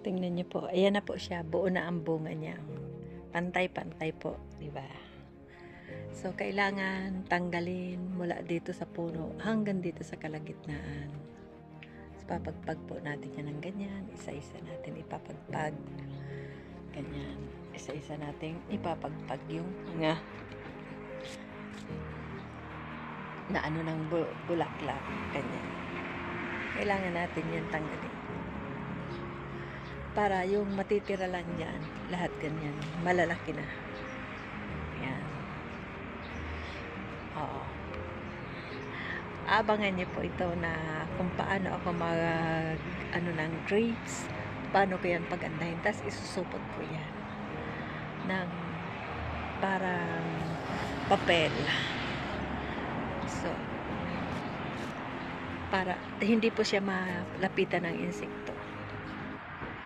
Tingnan niyo po, ayan na po siya, buo na ang bunga niya. Pantay-pantay po, di ba? So, kailangan tanggalin mula dito sa puno hanggang dito sa kalagitnaan. So, papagpag po natin yan ng ganyan. Isa-isa natin ipapagpag. Ganyan. Isa-isa natin ipapagpag yung mga na ano ng bulaklak. Ganyan. Kailangan natin yan tanggalin. Para yung matitira lang dyan, lahat ganyan, malalaki na. Yan. Oo. Abangan niyo po ito na kung paano ako ano ng grapes, paano ko yan pagandahin. Tapos isusupot ko yan ng parang papel. So, para hindi po siya malapitan ng insekto.